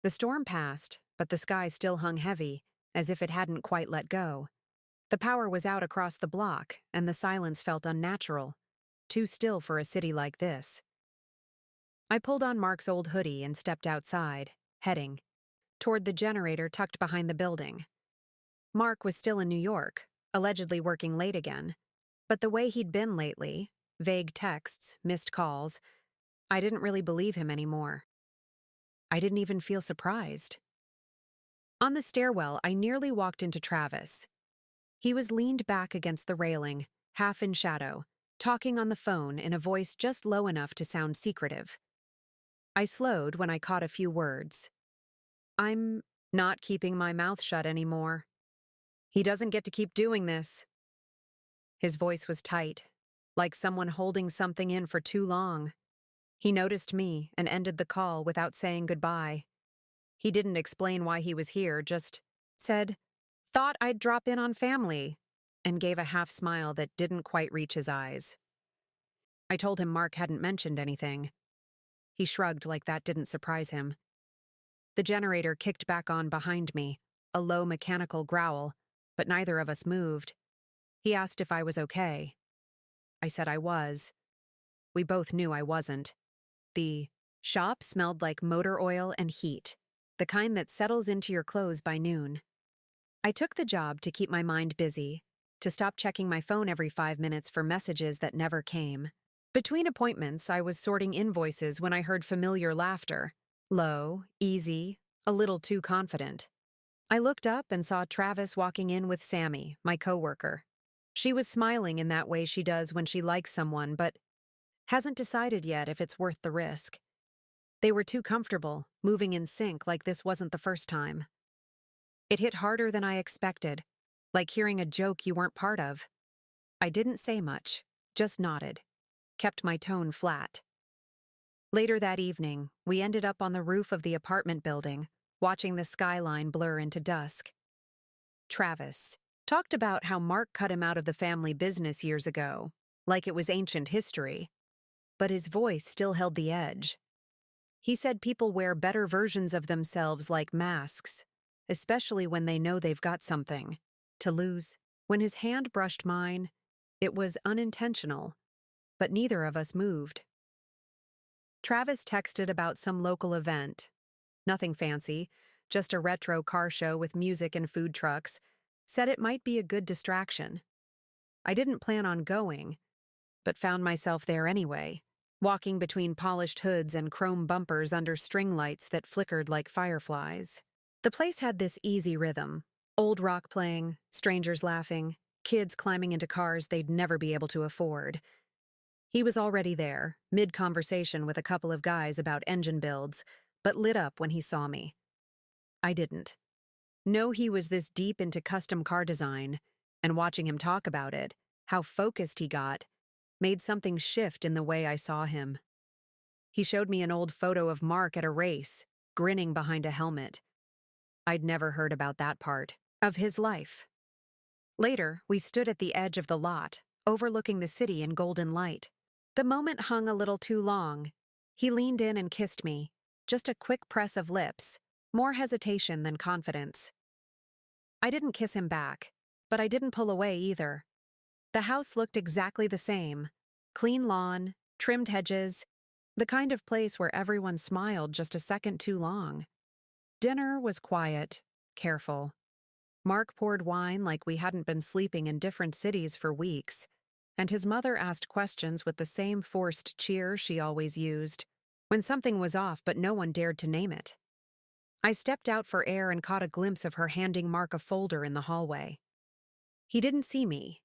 The storm passed, but the sky still hung heavy, as if it hadn't quite let go. The power was out across the block, and the silence felt unnatural, too still for a city like this. I pulled on Mark's old hoodie and stepped outside, heading toward the generator tucked behind the building. Mark was still in New York, allegedly working late again, but the way he'd been lately, vague texts, missed calls, I didn't really believe him anymore. I didn't even feel surprised. On the stairwell, I nearly walked into Travis. He was leaned back against the railing, half in shadow, talking on the phone in a voice just low enough to sound secretive. I slowed when I caught a few words. "I'm not keeping my mouth shut anymore. He doesn't get to keep doing this." His voice was tight, like someone holding something in for too long. He noticed me and ended the call without saying goodbye. He didn't explain why he was here, just said, "Thought I'd drop in on family," and gave a half smile that didn't quite reach his eyes. I told him Mark hadn't mentioned anything. He shrugged like that didn't surprise him. The generator kicked back on behind me, a low mechanical growl, but neither of us moved. He asked if I was okay. I said I was. We both knew I wasn't. The shop smelled like motor oil and heat, the kind that settles into your clothes by noon. I took the job to keep my mind busy, to stop checking my phone every 5 minutes for messages that never came. Between appointments, I was sorting invoices when I heard familiar laughter. Low, easy, a little too confident. I looked up and saw Travis walking in with Sammy, my coworker. She was smiling in that way she does when she likes someone, but hasn't decided yet if it's worth the risk. They were too comfortable, moving in sync like this wasn't the first time. It hit harder than I expected, like hearing a joke you weren't part of. I didn't say much, just nodded, kept my tone flat. Later that evening, we ended up on the roof of the apartment building, watching the skyline blur into dusk. Travis talked about how Mark cut him out of the family business years ago, like it was ancient history, but his voice still held the edge. He said people wear better versions of themselves like masks, especially when they know they've got something to lose. When his hand brushed mine, it was unintentional, but neither of us moved. Travis texted about some local event. Nothing fancy, just a retro car show with music and food trucks. Said it might be a good distraction. I didn't plan on going, but found myself there anyway, walking between polished hoods and chrome bumpers under string lights that flickered like fireflies. The place had this easy rhythm: old rock playing, strangers laughing, kids climbing into cars they'd never be able to afford. He was already there, mid-conversation with a couple of guys about engine builds, but lit up when he saw me. I didn't. Know he was this deep into custom car design, and watching him talk about it, how focused he got, made something shift in the way I saw him. He showed me an old photo of Mark at a race, grinning behind a helmet. I'd never heard about that part of his life. Later, we stood at the edge of the lot, overlooking the city in golden light. The moment hung a little too long. He leaned in and kissed me, just a quick press of lips, more hesitation than confidence. I didn't kiss him back, but I didn't pull away either. The house looked exactly the same: clean lawn, trimmed hedges, the kind of place where everyone smiled just a second too long. Dinner was quiet, careful. Mark poured wine like we hadn't been sleeping in different cities for weeks, and his mother asked questions with the same forced cheer she always used, when something was off but no one dared to name it. I stepped out for air and caught a glimpse of her handing Mark a folder in the hallway. He didn't see me.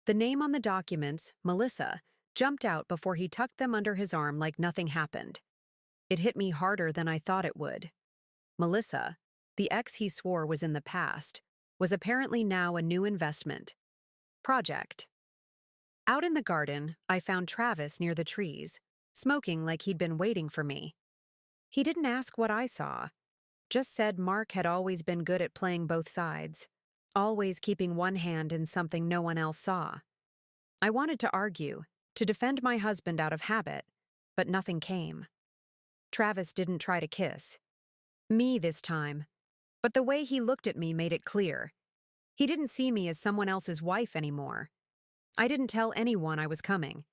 The name on the documents, Melissa, jumped out before he tucked them under his arm like nothing happened. It hit me harder than I thought it would. Melissa, the ex he swore was in the past, was apparently now a new investment. Project. Out in the garden, I found Travis near the trees, smoking like he'd been waiting for me. He didn't ask what I saw, just said Mark had always been good at playing both sides, always keeping one hand in something no one else saw. I wanted to argue, to defend my husband out of habit, but nothing came. Travis didn't try to kiss. Me this time. But the way he looked at me made it clear. He didn't see me as someone else's wife anymore. I didn't tell anyone I was coming.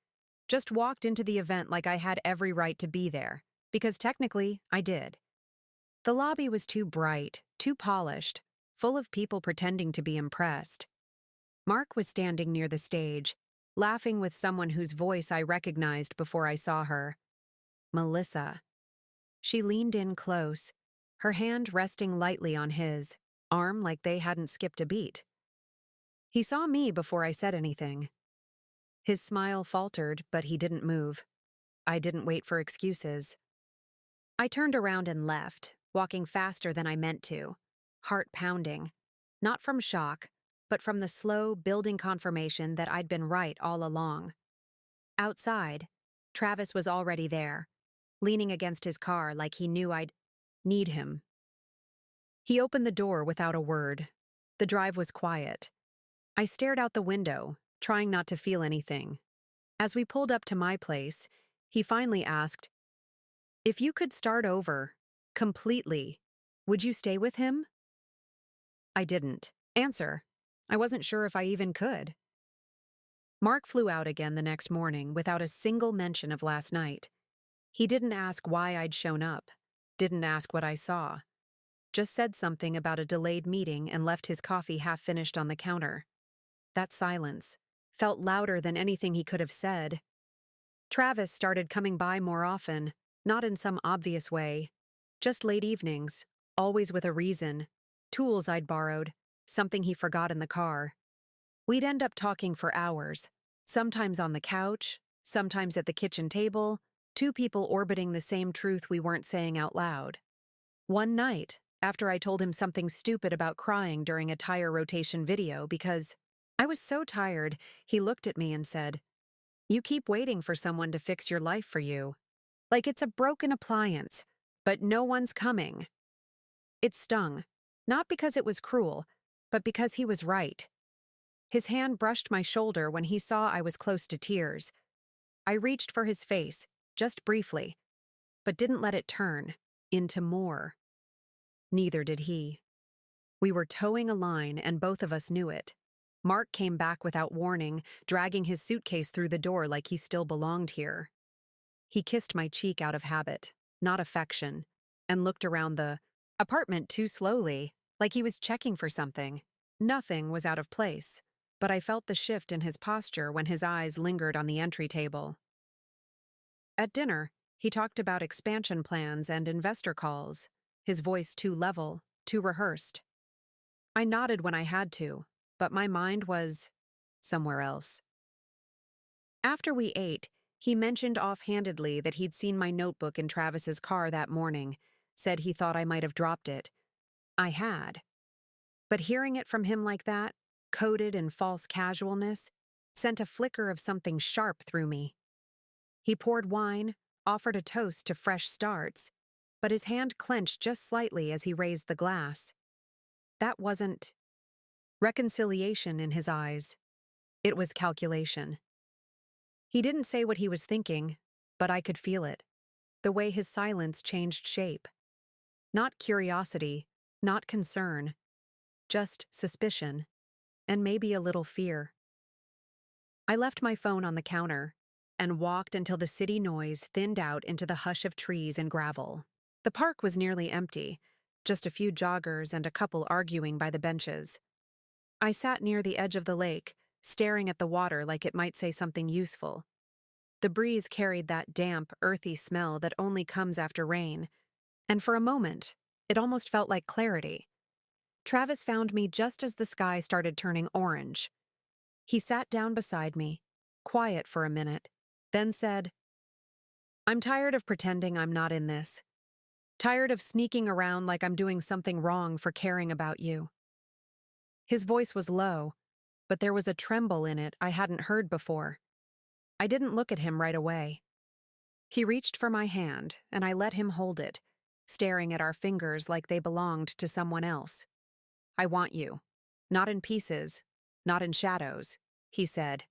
Just walked into the event like I had every right to be there, because technically, I did. The lobby was too bright, too polished, full of people pretending to be impressed. Mark was standing near the stage, laughing with someone whose voice I recognized before I saw her. Melissa. She leaned in close, her hand resting lightly on his, arm like they hadn't skipped a beat. He saw me before I said anything. His smile faltered, but he didn't move. I didn't wait for excuses. I turned around and left, walking faster than I meant to, heart pounding, not from shock, but from the slow, building confirmation that I'd been right all along. Outside, Travis was already there, leaning against his car like he knew I'd need him. He opened the door without a word. The drive was quiet. I stared out the window, trying not to feel anything. As we pulled up to my place, he finally asked, "If you could start over, completely, would you stay with him?" I didn't answer. I wasn't sure if I even could. Mark flew out again the next morning without a single mention of last night. He didn't ask why I'd shown up, didn't ask what I saw. Just said something about a delayed meeting and left his coffee half finished on the counter. That silence felt louder than anything he could have said. Travis started coming by more often, not in some obvious way. Just late evenings, always with a reason. Tools I'd borrowed, something he forgot in the car. We'd end up talking for hours, sometimes on the couch, sometimes at the kitchen table, two people orbiting the same truth we weren't saying out loud. One night, after I told him something stupid about crying during a tire rotation video because I was so tired, he looked at me and said, "You keep waiting for someone to fix your life for you. Like it's a broken appliance, but no one's coming." It stung, not because it was cruel, but because he was right. His hand brushed my shoulder when he saw I was close to tears. I reached for his face, just briefly, but didn't let it turn into more. Neither did he. We were towing a line and both of us knew it. Mark came back without warning, dragging his suitcase through the door like he still belonged here. He kissed my cheek out of habit, not affection, and looked around the apartment too slowly, like he was checking for something. Nothing was out of place, but I felt the shift in his posture when his eyes lingered on the entry table. At dinner, he talked about expansion plans and investor calls, his voice too level, too rehearsed. I nodded when I had to, but my mind was somewhere else. After we ate, he mentioned offhandedly that he'd seen my notebook in Travis's car that morning, said he thought I might have dropped it. I had. But hearing it from him like that, coded in false casualness, sent a flicker of something sharp through me. He poured wine, offered a toast to fresh starts, but his hand clenched just slightly as he raised the glass. That wasn't reconciliation in his eyes. It was calculation. He didn't say what he was thinking, but I could feel it, the way his silence changed shape. Not curiosity, not concern, just suspicion, and maybe a little fear. I left my phone on the counter and walked until the city noise thinned out into the hush of trees and gravel. The park was nearly empty, just a few joggers and a couple arguing by the benches. I sat near the edge of the lake, staring at the water like it might say something useful. The breeze carried that damp, earthy smell that only comes after rain, and for a moment, it almost felt like clarity. Travis found me just as the sky started turning orange. He sat down beside me, quiet for a minute, then said, "I'm tired of pretending I'm not in this. Tired of sneaking around like I'm doing something wrong for caring about you." His voice was low, but there was a tremble in it I hadn't heard before. I didn't look at him right away. He reached for my hand, and I let him hold it, staring at our fingers like they belonged to someone else. "I want you. Not in pieces, not in shadows," he said.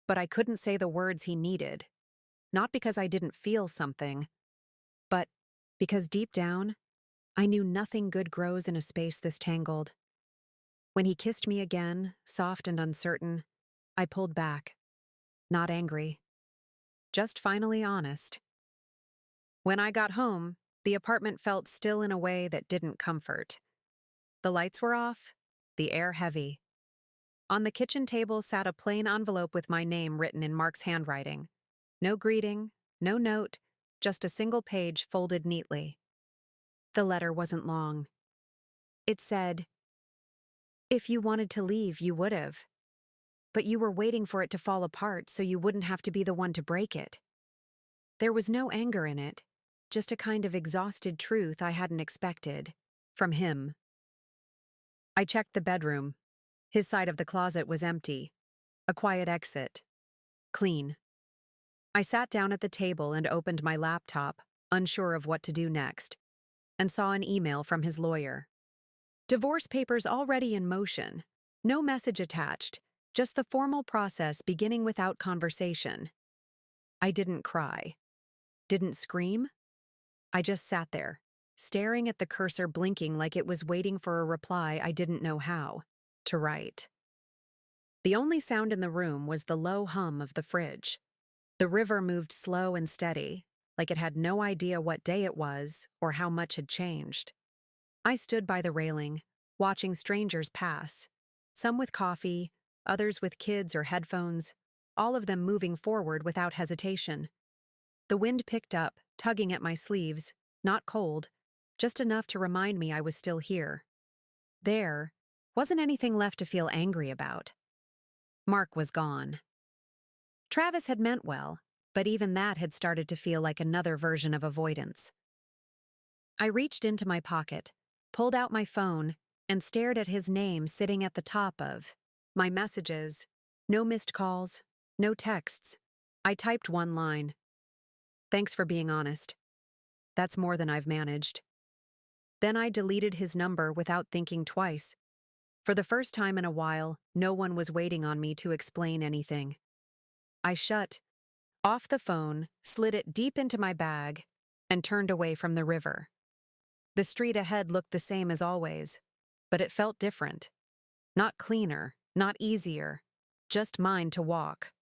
But I couldn't say the words he needed. Not because I didn't feel something, but because deep down, I knew nothing good grows in a space this tangled. When he kissed me again, soft and uncertain, I pulled back, not angry, just finally honest. When I got home, the apartment felt still in a way that didn't comfort. The lights were off, the air heavy. On the kitchen table sat a plain envelope with my name written in Mark's handwriting. No greeting, no note, just a single page folded neatly. The letter wasn't long. It said, "If you wanted to leave, you would have. But you were waiting for it to fall apart so you wouldn't have to be the one to break it." There was no anger in it, just a kind of exhausted truth I hadn't expected. From him. I checked the bedroom. His side of the closet was empty. A quiet exit. Clean. I sat down at the table and opened my laptop, unsure of what to do next, and saw an email from his lawyer. Divorce papers already in motion. No message attached, just the formal process beginning without conversation. I didn't cry. Didn't scream. I just sat there, staring at the cursor blinking like it was waiting for a reply I didn't know how to write. The only sound in the room was the low hum of the fridge. The river moved slow and steady, like it had no idea what day it was or how much had changed. I stood by the railing, watching strangers pass, some with coffee, others with kids or headphones, all of them moving forward without hesitation. The wind picked up, tugging at my sleeves, not cold, just enough to remind me I was still here. There wasn't anything left to feel angry about. Mark was gone. Travis had meant well, but even that had started to feel like another version of avoidance. I reached into my pocket, pulled out my phone, and stared at his name sitting at the top of my messages. No missed calls, no texts. I typed one line. "Thanks for being honest. That's more than I've managed." Then I deleted his number without thinking twice. For the first time in a while, no one was waiting on me to explain anything. I shut off the phone, slid it deep into my bag, and turned away from the river. The street ahead looked the same as always, but it felt different. Not cleaner, not easier, just mine to walk.